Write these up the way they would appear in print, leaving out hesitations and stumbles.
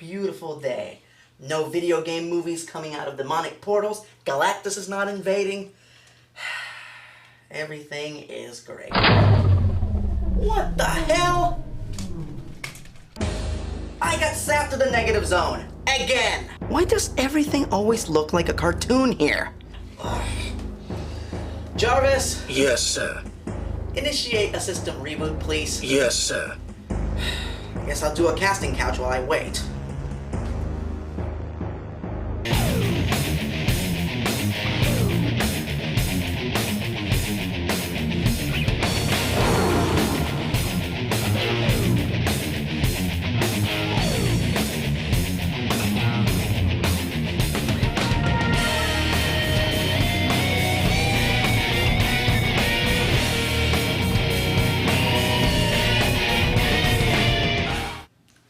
beautiful day. No video game movies coming out of demonic portals. Galactus is not invading. Everything is great. What the hell? I got sapped to the negative zone. Again! Why does everything always look like a cartoon here? Jarvis? Yes, sir. Initiate a system reboot, please. Yes, sir. I guess I'll do a casting couch while I wait.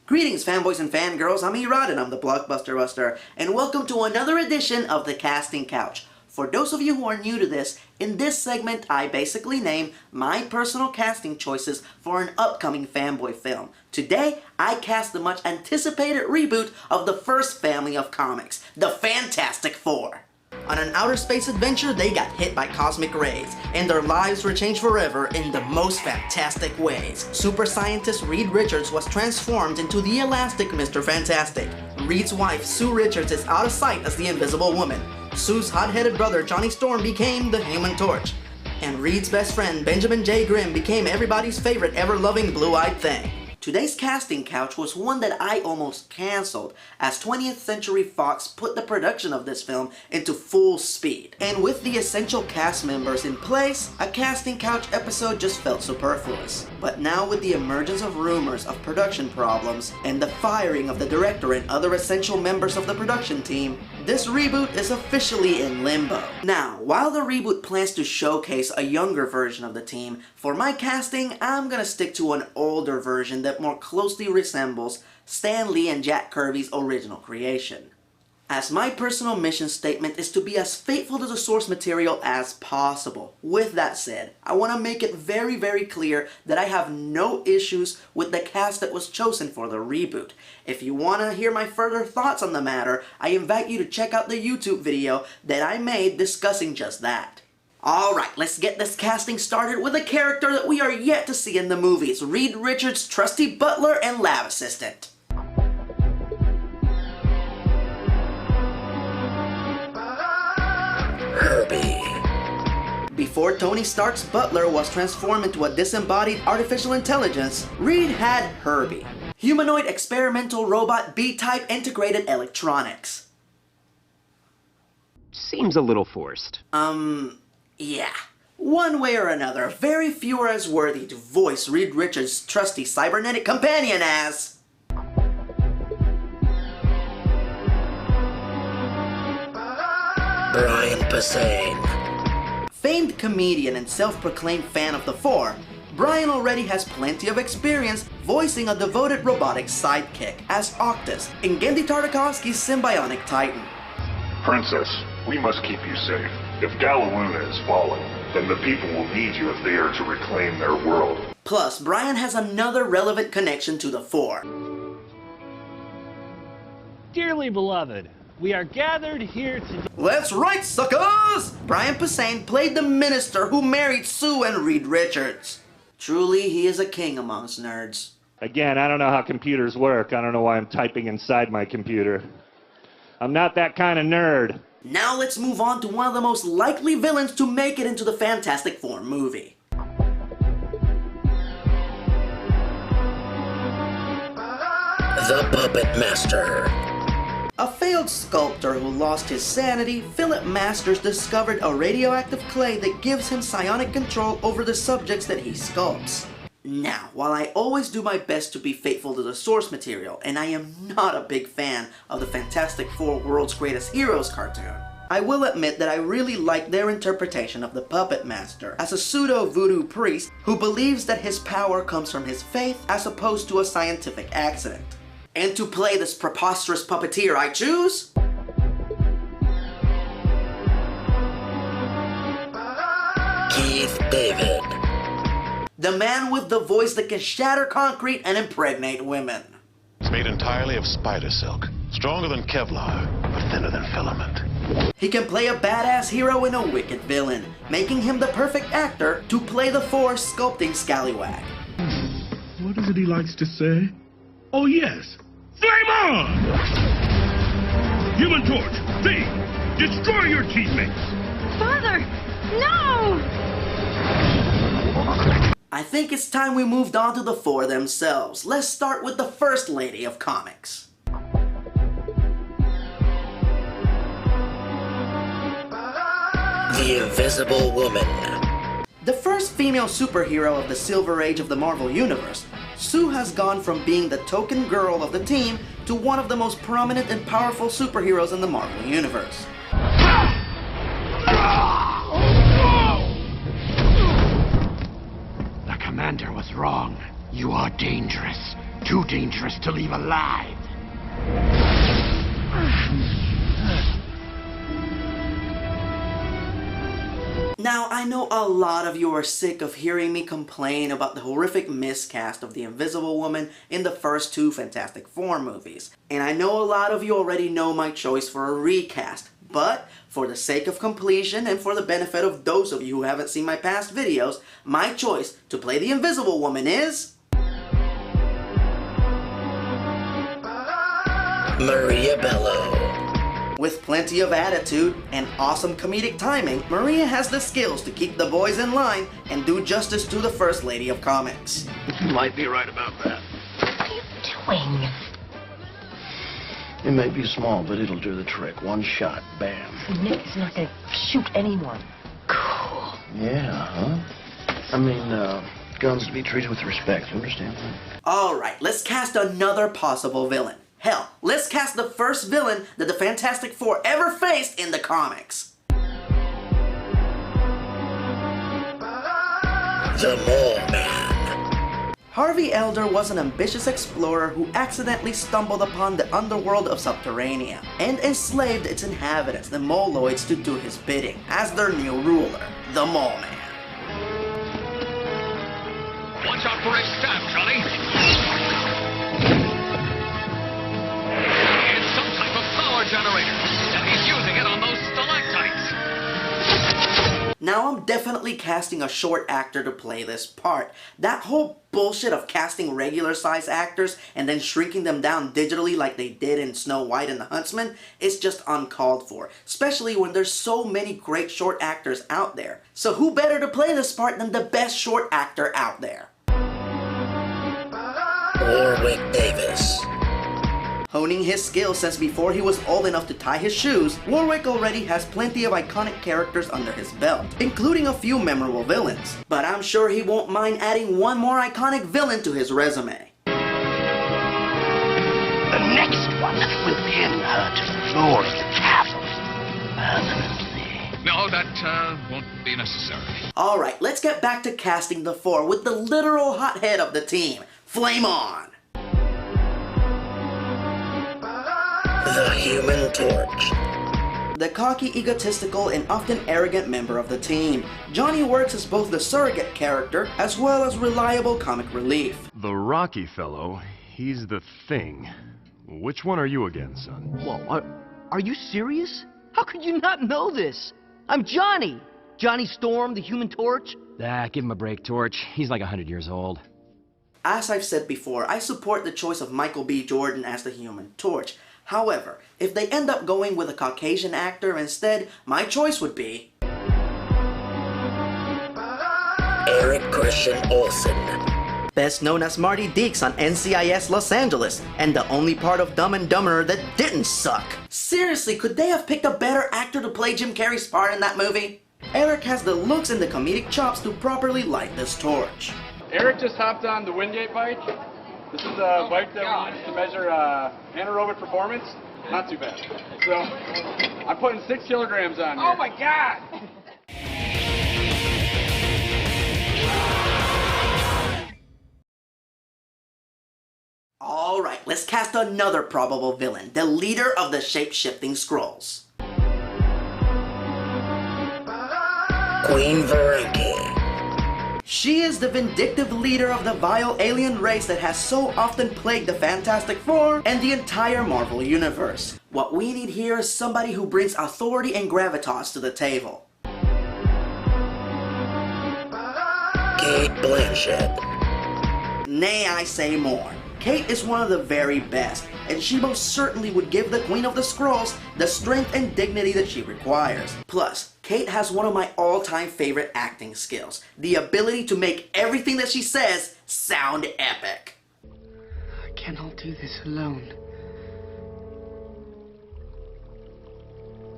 Greetings, fanboys and fangirls. I'm Erod and I'm the Blockbuster, and welcome to another edition of the Casting Couch. For those of you who are new to this, in this segment I basically name my personal casting choices for an upcoming fanboy film. Today, I cast the much anticipated reboot of the first family of comics, the Fantastic Four. On an outer space adventure, they got hit by cosmic rays, and their lives were changed forever in the most fantastic ways. Super scientist Reed Richards was transformed into the elastic Mr. Fantastic. Reed's wife, Sue Richards, is out of sight as the Invisible Woman. Sue's hot-headed brother, Johnny Storm, became the Human Torch. And Reed's best friend, Benjamin J. Grimm, became everybody's favorite ever-loving blue-eyed thing. Today's casting couch was one that I almost cancelled, as 20th Century Fox put the production of this film into full speed. And with the essential cast members in place, a casting couch episode just felt superfluous. But now with the emergence of rumors of production problems, and the firing of the director and other essential members of the production team, this reboot is officially in limbo. Now, while the reboot plans to showcase a younger version of the team, for my casting, I'm gonna stick to an older version that more closely resembles Stan Lee and Jack Kirby's original creation. As my personal mission statement is to be as faithful to the source material as possible. With that said, I want to make it very, very clear that I have no issues with the cast that was chosen for the reboot. If you want to hear my further thoughts on the matter, I invite you to check out the YouTube video that I made discussing just that. Alright, let's get this casting started with a character that we are yet to see in the movies, Reed Richards' trusty butler and lab assistant. Herbie. Before Tony Stark's butler was transformed into a disembodied artificial intelligence, Reed had Herbie. Humanoid experimental robot B-type integrated electronics. Seems a little forced. Yeah. One way or another, very few are as worthy to voice Reed Richards' trusty cybernetic companion as... Brian Posehn. Famed comedian and self-proclaimed fan of the Four, Brian already has plenty of experience voicing a devoted robotic sidekick as Octus in Genndy Tartakovsky's Symbionic Titan. Princess, we must keep you safe. If Gallaluna is fallen, then the people will need you if they are to reclaim their world. Plus, Brian has another relevant connection to the Four. Dearly beloved, we are gathered here today. That's right, suckers! Brian Posehn played the minister who married Sue and Reed Richards. Truly, he is a king amongst nerds. Again, I don't know how computers work. I don't know why I'm typing inside my computer. I'm not that kind of nerd. Now let's move on to one of the most likely villains to make it into the Fantastic Four movie. The Puppet Master. A failed sculptor who lost his sanity, Philip Masters discovered a radioactive clay that gives him psionic control over the subjects that he sculpts. Now, while I always do my best to be faithful to the source material, and I am not a big fan of the Fantastic Four World's Greatest Heroes cartoon, I will admit that I really like their interpretation of the Puppet Master as a pseudo-voodoo priest who believes that his power comes from his faith as opposed to a scientific accident. And to play this preposterous puppeteer I choose... Keith David. The man with the voice that can shatter concrete and impregnate women. made entirely of spider silk. Stronger than Kevlar, but thinner than filament. He can play a badass hero and a wicked villain, making him the perfect actor to play the Force sculpting scallywag. What is it he likes to say? Oh yes, flame on! Human Torch, Thing, destroy your teammates! Father, no! I think it's time we moved on to the four themselves. Let's start with the First Lady of Comics. The Invisible Woman. The first female superhero of the Silver Age of the Marvel Universe, Sue has gone from being the token girl of the team to one of the most prominent and powerful superheroes in the Marvel Universe. The commander was wrong. You are dangerous. Too dangerous to leave alive. Now, I know a lot of you are sick of hearing me complain about the horrific miscast of the Invisible Woman in the first two Fantastic Four movies. And I know a lot of you already know my choice for a recast. But, for the sake of completion and for the benefit of those of you who haven't seen my past videos, my choice to play the Invisible Woman is... Maria Bello. With plenty of attitude and awesome comedic timing, Maria has the skills to keep the boys in line and do justice to the First Lady of Comics. You might be right about that. What are you doing? It may be small, but it'll do the trick. One shot, bam. Nick is not going to shoot anyone. Cool. Yeah, huh? I mean, guns to be treated with respect, you understand? Alright, let's cast another possible villain. Hell, let's cast the first villain that the Fantastic Four ever faced in the comics. The Moleman. Harvey Elder was an ambitious explorer who accidentally stumbled upon the underworld of Subterranea and enslaved its inhabitants, the Moloids, to do his bidding as their new ruler, the Moleman. Watch out for his staff, Johnny. It's some type of power generator, and he's using it on those stalactites. Now I'm definitely casting a short actor to play this part. That whole bullshit of casting regular size actors and then shrinking them down digitally like they did in Snow White and the Huntsman is just uncalled for, especially when there's so many great short actors out there. So who better to play this part than the best short actor out there? Warwick Davis. Honing his skills since before he was old enough to tie his shoes, Warwick already has plenty of iconic characters under his belt, including a few memorable villains. But I'm sure he won't mind adding one more iconic villain to his resume. The next one will pin her to the floor of the cavern permanently. No, that won't be necessary. Alright, let's get back to casting the four with the literal hothead of the team. Flame on! The Human Torch. The cocky, egotistical, and often arrogant member of the team, Johnny works as both the surrogate character as well as reliable comic relief. The Rocky fellow, he's the Thing. Which one are you again, son? Whoa, are you serious? How could you not know this? I'm Johnny! Johnny Storm, the Human Torch. Ah, give him a break, Torch. He's like 100 years old. As I've said before, I support the choice of Michael B. Jordan as the Human Torch. However, if they end up going with a Caucasian actor instead, my choice would be... Eric Christian Olsen. Best known as Marty Deeks on NCIS Los Angeles, and the only part of Dumb and Dumberer that didn't suck. Seriously, could they have picked a better actor to play Jim Carrey's part in that movie? Eric has the looks and the comedic chops to properly light this torch. Eric just hopped on the Wingate bike. This is a bike that we use to measure anaerobic performance. Not too bad. So, I'm putting 6 kilograms on here. Oh my God! Alright, let's cast another probable villain, the leader of the shape-shifting Skrulls. Queen Varanki. She is the vindictive leader of the vile alien race that has so often plagued the Fantastic Four and the entire Marvel Universe. What we need here is somebody who brings authority and gravitas to the table. Cate Blanchett. Nay, I say more. Cate is one of the very best, and she most certainly would give the Queen of the Skrulls the strength and dignity that she requires. Plus, Cate has one of my all-time favorite acting skills, the ability to make everything that she says sound epic. I cannot do this alone.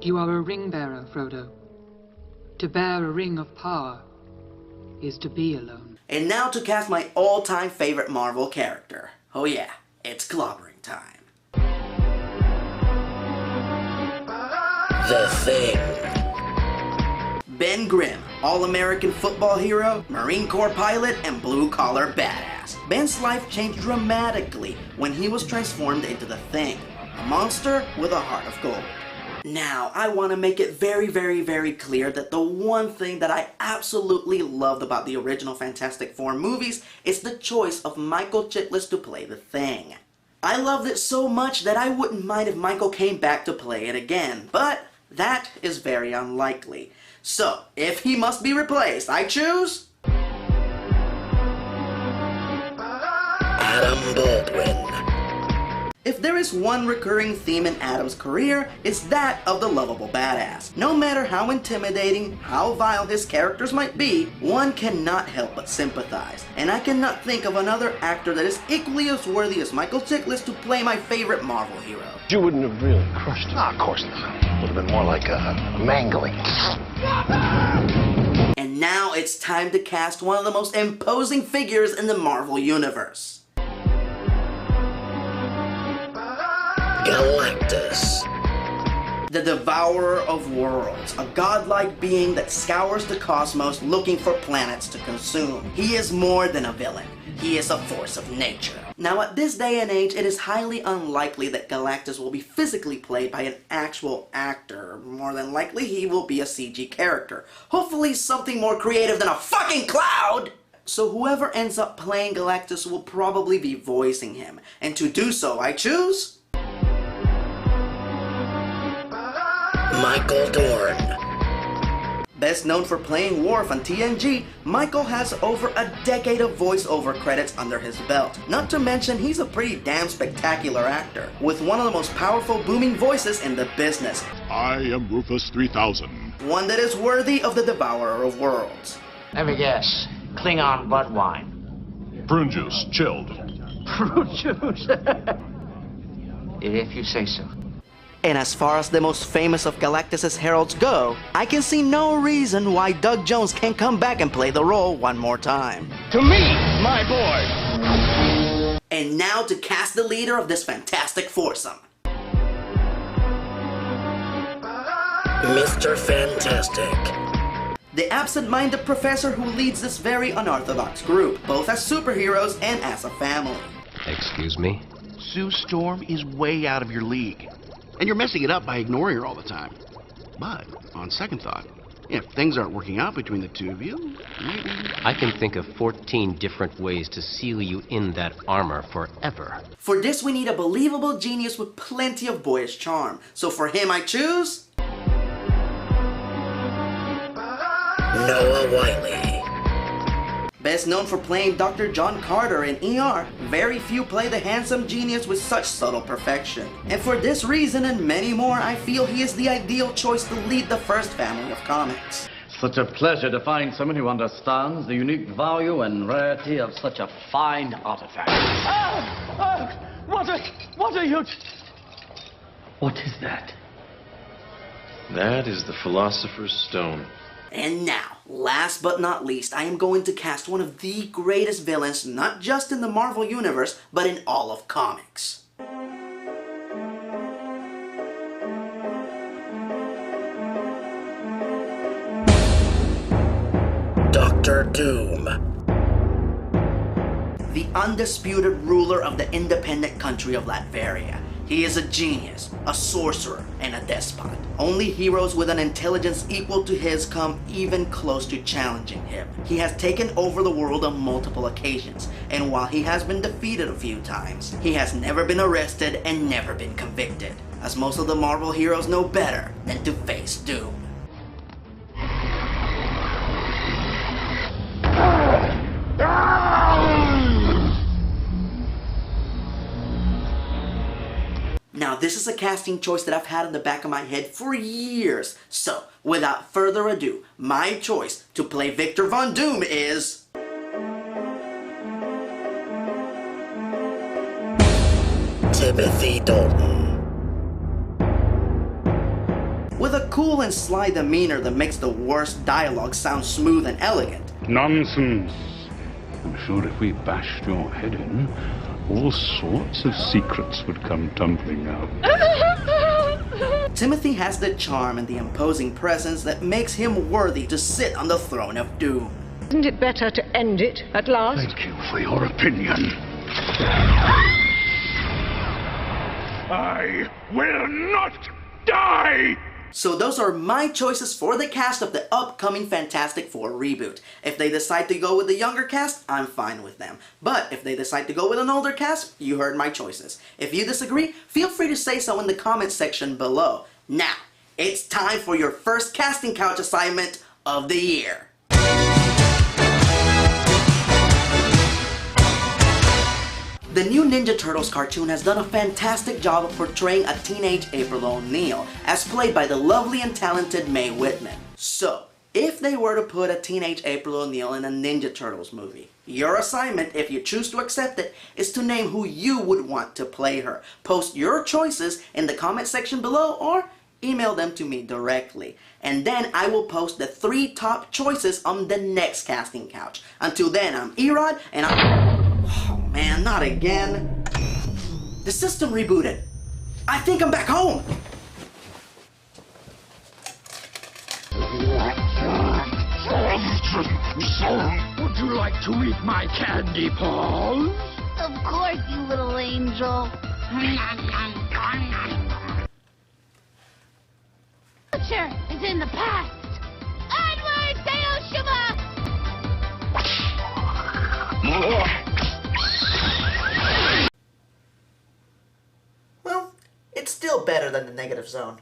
You are a ring bearer, Frodo. To bear a ring of power is to be alone. And now to cast my all-time favorite Marvel character. Oh yeah, it's clobbering time. The Thing. Ben Grimm, All-American football hero, Marine Corps pilot, and blue-collar badass. Ben's life changed dramatically when he was transformed into the Thing, a monster with a heart of gold. Now, I want to make it very, very, very clear that the one thing that I absolutely loved about the original Fantastic Four movies is the choice of Michael Chiklis to play the Thing. I loved it so much that I wouldn't mind if Michael came back to play it again, but that is very unlikely. So, if he must be replaced, I choose... Adam Baldwin. If there is one recurring theme in Adam's career, it's that of the lovable badass. No matter how intimidating, how vile his characters might be, one cannot help but sympathize. And I cannot think of another actor that is equally as worthy as Michael Chiklis to play my favorite Marvel hero. You wouldn't have really crushed him. No, of course not. Would have been more like a mangling. And now it's time to cast one of the most imposing figures in the Marvel Universe. Galactus. The Devourer of Worlds, a godlike being that scours the cosmos looking for planets to consume. He is more than a villain. He is a force of nature. Now at this day and age, it is highly unlikely that Galactus will be physically played by an actual actor. More than likely, he will be a CG character. Hopefully something more creative than a fucking cloud! So whoever ends up playing Galactus will probably be voicing him. And to do so, I choose... Michael Dorn. Best known for playing Worf on TNG, Michael has over a decade of voiceover credits under his belt. Not to mention, he's a pretty damn spectacular actor, with one of the most powerful booming voices in the business. I am Rufus 3000. One that is worthy of the Devourer of Worlds. Let me guess. Klingon Bud wine. Prune juice, chilled. Prune juice? If you say so. And as far as the most famous of Galactus' heralds go, I can see no reason why Doug Jones can't come back and play the role one more time. To me, my boy! And now to cast the leader of this fantastic foursome. Mr. Fantastic. The absent-minded professor who leads this very unorthodox group, both as superheroes and as a family. Excuse me? Sue Storm is way out of your league. And you're messing it up by ignoring her all the time. But, on second thought, if things aren't working out between the two of you, maybe... I can think of 14 different ways to seal you in that armor forever. For this, we need a believable genius with plenty of boyish charm. So for him, I choose... Noah Wiley. Best known for playing Dr. John Carter in ER, very few play the handsome genius with such subtle perfection. And for this reason and many more, I feel he is the ideal choice to lead the first family of comics. Such a pleasure to find someone who understands the unique value and rarity of such a fine artifact. What are you... What is that? That is the Philosopher's Stone. And now, last but not least, I am going to cast one of the greatest villains, not just in the Marvel Universe, but in all of comics. Dr. Doom. The undisputed ruler of the independent country of Latveria. He is a genius, a sorcerer, and a despot. Only heroes with an intelligence equal to his come even close to challenging him. He has taken over the world on multiple occasions, and while he has been defeated a few times, he has never been arrested and never been convicted, as most of the Marvel heroes know better than to face doom. Now, this is a casting choice that I've had in the back of my head for years. So, without further ado, my choice to play Victor Von Doom is... Timothy Dalton. With a cool and sly demeanor that makes the worst dialogue sound smooth and elegant. Nonsense. I'm sure if we bashed your head in, all sorts of secrets would come tumbling out. Timothy has the charm and the imposing presence that makes him worthy to sit on the throne of doom. Isn't it better to end it at last? Thank you for your opinion. I will not die! So those are my choices for the cast of the upcoming Fantastic Four reboot. If they decide to go with the younger cast, I'm fine with them. But if they decide to go with an older cast, you heard my choices. If you disagree, feel free to say so in the comments section below. Now, it's time for your first casting couch assignment of the year. The new Ninja Turtles cartoon has done a fantastic job of portraying a teenage April O'Neil, as played by the lovely and talented Mae Whitman. So, if they were to put a teenage April O'Neil in a Ninja Turtles movie, your assignment, if you choose to accept it, is to name who you would want to play her. Post your choices in the comment section below or email them to me directly. And then I will post the 3 top choices on the next casting couch. Until then, I'm Erod, and oh man, not again. The system rebooted. I think I'm back home. Would you like to eat my candy paws? Of course, you little angel. Future is in the past. Onward, sail Shuma! Well, it's still better than the negative zone.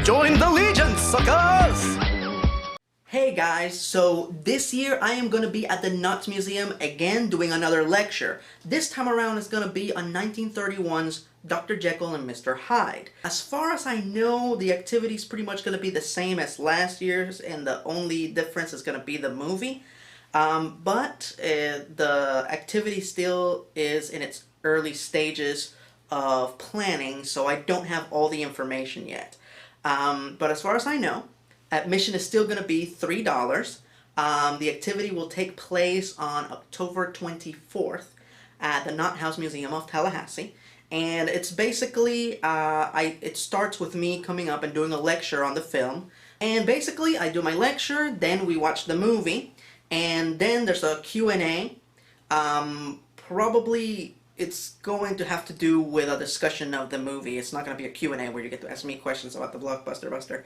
Join the Legion, suckers! Hey guys, so this year I am going to be at the Nuts Museum again doing another lecture. This time around it's going to be on 1931's Dr. Jekyll and Mr. Hyde. As far as I know, the activity is pretty much going to be the same as last year's, and the only difference is going to be the movie. But the activity still is in its early stages of planning, so I don't have all the information yet. But as far as I know, admission is still going to be $3. The activity will take place on October 24th at the Knott House Museum of Tallahassee. And it's basically, it starts with me coming up and doing a lecture on the film. And basically, I do my lecture, then we watch the movie, and then there's a Q&A. Probably it's going to have to do with a discussion of the movie. It's not going to be a Q&A where you get to ask me questions about the Blockbuster Buster.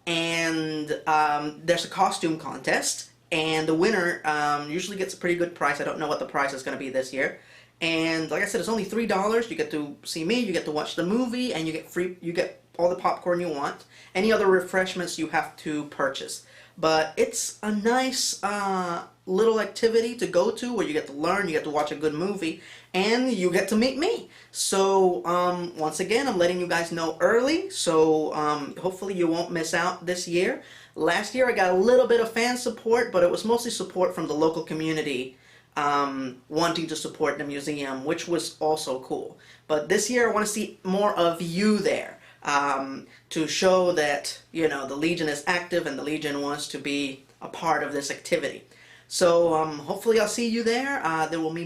There's a costume contest, and the winner usually gets a pretty good price. I don't know what the price is going to be this year. And like I said, it's only $3. You get to see me, you get to watch the movie, and you get all the popcorn you want. Any other refreshments you have to purchase. But it's a nice little activity to go to where you get to learn, you get to watch a good movie, and you get to meet me. So once again, I'm letting you guys know early, so hopefully you won't miss out this year. Last year I got a little bit of fan support, but it was mostly support from the local community wanting to support the museum, which was also cool. But this year I want to see more of you there. To show that, you know, the Legion is active and the Legion wants to be a part of this activity. So hopefully I'll see you there. There will be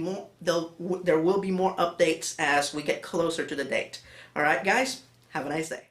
more updates as we get closer to the date. All right, guys, have a nice day.